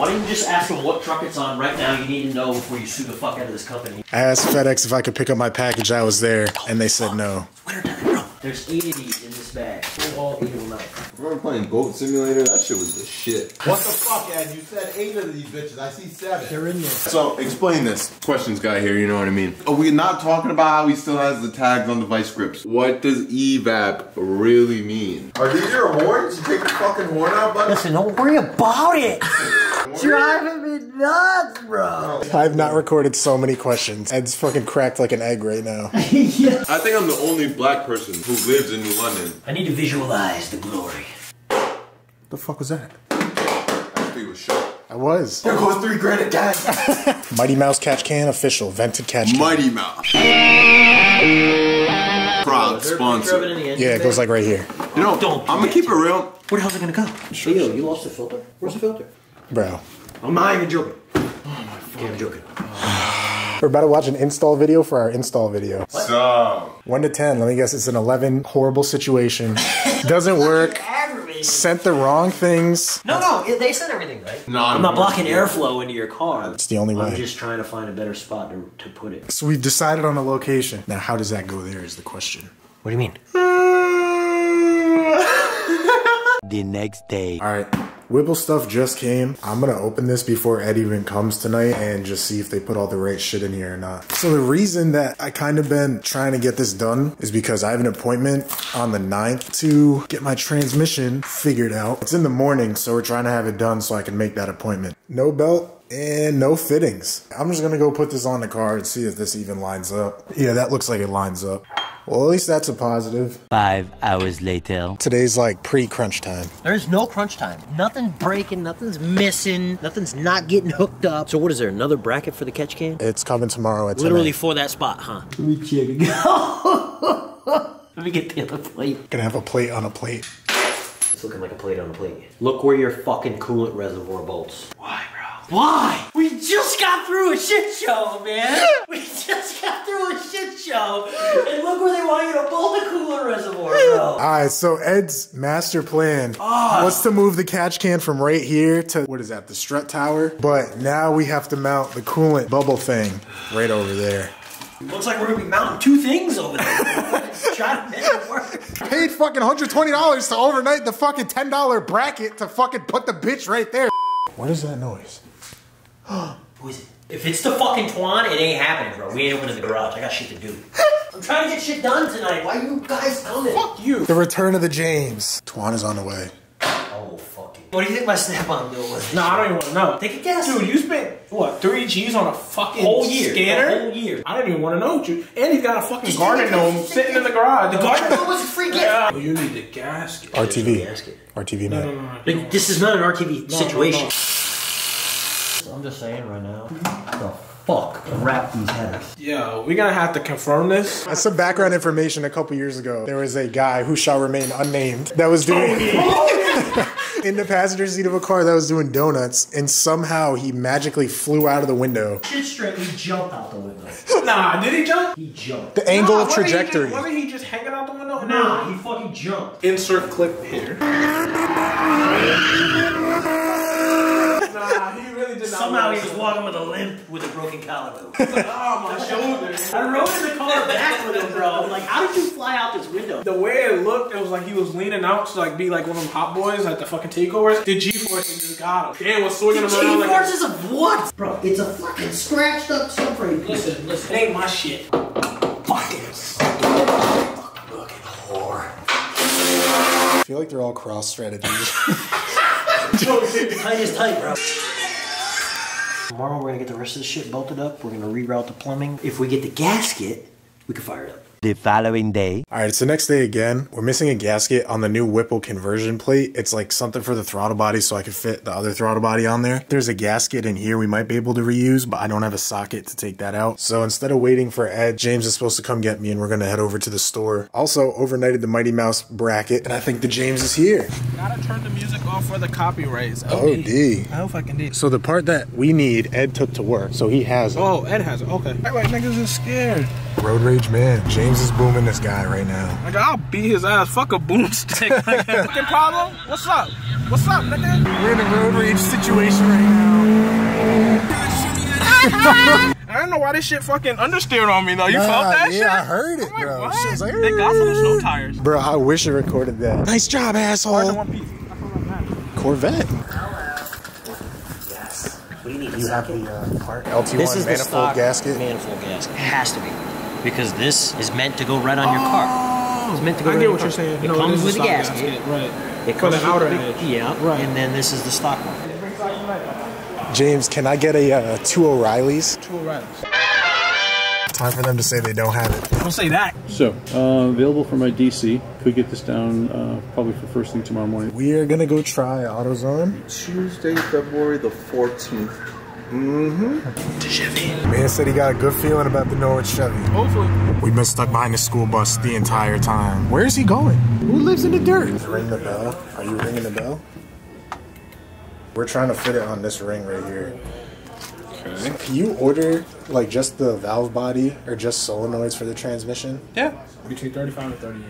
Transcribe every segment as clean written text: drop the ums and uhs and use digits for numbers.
Why don't you just ask them what truck it's on right now? You need to know before you sue the fuck out of this company. I asked FedEx if I could pick up my package. I was there, and they said no. It's wintertime, bro. There's 8 of these in this bag. All 8 of them out. Remember playing Goat Simulator? That shit was the shit. What the fuck, Ed? You said 8 of these bitches. I see 7. They're in there. So, explain this. Questions guy here, you know what I mean? Are we not talking about how he still has the tags on the vice grips? What does EVAP really mean? Are these your horns? You take the fucking horn out, buddy? Listen, don't worry about it. Driving me nuts, bro. I've not recorded so many questions. Ed's fucking cracked like an egg right now. Yeah. I think I'm the only black person who lives in New London. I need to visualize the glory. The fuck was that? I think it was shot. I was. There goes $3 again. Mighty Mouse Catch Can official. Vented Catch Can. Mighty Mouse. Proud sponsor. Yeah, it goes like right here. You know, I'm gonna keep it real. Where the hell's it gonna go? Hey, yo, you lost the filter? Where's the filter? Bro. I'm not even joking. Okay, I'm joking. We're about to watch an install video for our install video. So 1 to 10. Let me guess, it's an 11. Horrible situation. Doesn't work. Sent the wrong things. No, they sent everything, right? No, I'm not blocking airflow into your car. It's the only way. I'm just trying to find a better spot to put it. So we've decided on a location. Now, how does that go there is the question. What do you mean? The next day. All right. Whipple stuff just came. I'm gonna open this before Ed even comes tonight and just see if they put all the right shit in here or not. So the reason that I kind of been trying to get this done is because I have an appointment on the 9th to get my transmission figured out. It's in the morning, so we're trying to have it done so I can make that appointment. No belt and no fittings. I'm just gonna go put this on the car and see if this even lines up. Yeah, that looks like it lines up. Well, at least that's a positive. 5 hours later. Today's like pre-crunch time. There's no crunch time. Nothing's breaking, nothing's missing, nothing's not getting hooked up. So what is there, another bracket for the catch can? It's coming tomorrow at 10 Literally a.m. for that spot, huh? Let me check again. Let me get the other plate. Gonna have a plate on a plate. It's looking like a plate on a plate. Look where your fucking coolant reservoir bolts. Why, bro? Why? We just got through a shit show, man. We just got through a shit show. And look where they want you to bolt the coolant reservoir, bro. Alright, so Ed's master plan was to move the catch can from right here to, what is that, the strut tower? But now we have to mount the coolant bubble thing right over there. Looks like we're gonna be mounting 2 things over there. Try to make it work. Paid fucking $120 to overnight the fucking $10 bracket to fucking put the bitch right there. What is that noise? Who is it? If it's the fucking Twan, it ain't happening, bro. We ain't opening the garage. I got shit to do. I'm trying to get shit done tonight. Why you guys coming? Fuck you. The return of the James. Twan is on the way. Oh, fuck it. What do you think my Snap-on bill was? Nah, I don't even want to know. Take a guess. Dude, you spent, what, 3 G's on a fucking whole year. scanner? The whole year. I didn't even want to know what you... And he's got a fucking garden gnome sitting in the garage. The garden gnome was a free gift. Yeah. Oh, you need the gasket. RTV. Gasket. RTV No, man. no, no, no. Like, this is not an RTV situation. No. I'm just saying right now. The fuck wrap these headers. Yo, we're gonna have to confirm this. As some background information, a couple years ago, there was a guy who shall remain unnamed that was doing in the passenger seat of a car that was doing donuts, and somehow he magically flew out of the window. Shit straight, he jumped out the window. Nah, did he jump? He jumped. The angle of trajectory. Wasn't he just hanging out the window? Nah, he fucking jumped. Insert clip here. Nah, he really did not. Somehow he was walking with a limp with a broken collarbone. Oh, my shoulder. I rode in the car back with him, bro. I'm like, how did you fly out this window? The way it looked, it was like he was leaning out to like be like one of them hot boys at the fucking takeovers. The G-forces just got him. Dan was swinging him around like G-forces of what? Bro, it's a fucking scratched up subframe. Listen, it ain't my shit. Fucking whore. I feel like they're all cross strategies. Tight is tight, bro. Tomorrow we're gonna get the rest of the shit bolted up. We're gonna reroute the plumbing. If we get the gasket, we can fire it up. The following day. All right, it's the next day again. We're missing a gasket on the new Whipple conversion plate. It's like something for the throttle body so I can fit the other throttle body on there. There's a gasket in here we might be able to reuse, but I don't have a socket to take that out. So instead of waiting for Ed, James is supposed to come get me and we're gonna head over to the store. Also overnighted the Mighty Mouse bracket and I think the James is here. Gotta turn the music off for the copyrights. Oh, D. I hope I can do. So the part that we need, Ed took to work, so he has it. Oh, Ed has it. Okay. Act like niggas is scared. Road rage man. James is booming this guy right now. Like, I'll beat his ass. Fuck a boomstick. Fucking problem? What's up? What's up, nigga? We're in a road rage situation right now. I don't know why this shit fucking understeered on me though. You felt that shit? Yeah, I heard it, I'm like, bro. what? Shit was like, Thank God for the snow tires. bro, I wish I recorded that. Nice job, asshole. One piece. Corvette. Yes. What do you need? You have the part LT1 This is the manifold stock gasket. manifold gasket. It has to be. Because this is meant to go right on your car. It's meant to go I right get on what your you're car. saying. It No, comes is with the the stock gasket. Right. It For comes the with outer big- edge. Yeah, Right. and then this is the stock one. James, can I get a 2 O'Reillys? 2 O'Reillys. Time for them to say they don't have it. Don't say that. So, available for my DC. Could get this down probably for first thing tomorrow morning. We are gonna go try AutoZone. Tuesday, February the 14th. Man said he got a good feeling about the Norwich Chevy. Hopefully. We've been stuck behind the school bus the entire time. Where is he going? Who lives in the dirt? Ring the bell. Are you ringing the bell? We're trying to fit it on this ring right here. Okay. Can you order like just the valve body or just solenoids for the transmission? Yeah. Between 35 and 38.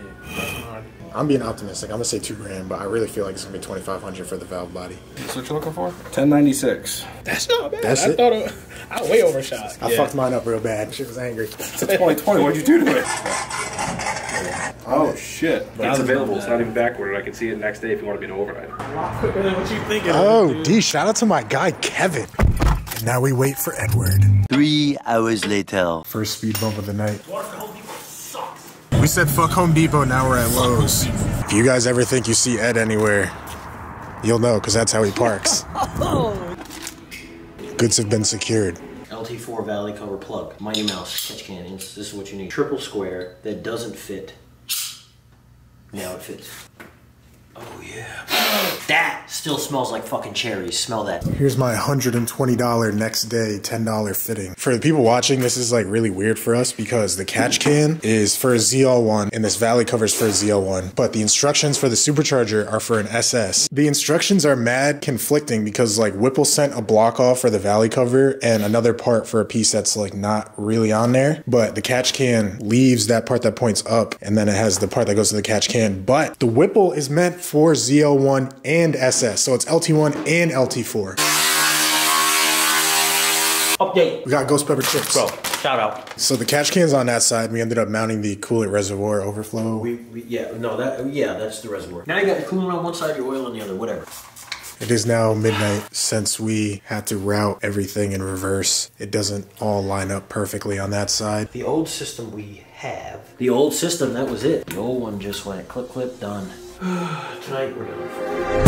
I'm being optimistic. I'm gonna say $2,000, but I really feel like it's gonna be $2,500 for the valve body. That's what you're looking for? 1096. That's not bad. That's I it? thought I way overshot. I fucked mine up real bad. Shit was angry. It's 2020. What'd you do to it? Oh shit! But it's available. It's not even backordered. I can see it next day if you want to be an overnight. What you thinking? Oh, D, shout out to my guy Kevin. And now we wait for Edward. 3 hours later. First speed bump of the night. We said fuck Home Depot, now we're at Lowe's. If you guys ever think you see Ed anywhere, you'll know, because that's how he parks. Goods have been secured. LT4 valley cover plug. Mighty Mouse catch cannons. This is what you need. Triple square that doesn't fit. Now it fits. Oh yeah. That still smells like fucking cherries. Smell that. Here's my $120 next day $10 fitting. For the people watching, this is like really weird for us because the catch can is for a ZL1 and this valley cover is for a ZL1, but the instructions for the supercharger are for an SS. The instructions are mad conflicting because like Whipple sent a block off for the valley cover and another part for a piece that's like not really on there, but the catch can leaves that part that points up and then it has the part that goes to the catch can, but the Whipple is meant for ZL1 and SS, so it's LT1 and LT4. Update. We got ghost pepper chips. Bro, shout out. So the catch can's on that side. We ended up mounting the coolant reservoir overflow. That's the reservoir. Now you got the coolant on one side, your oil on the other, whatever. It is now midnight. Since we had to route everything in reverse, it doesn't all line up perfectly on that side. The old system we have, the old system, that was it. The old one just went clip, clip, done. Tonight we're gonna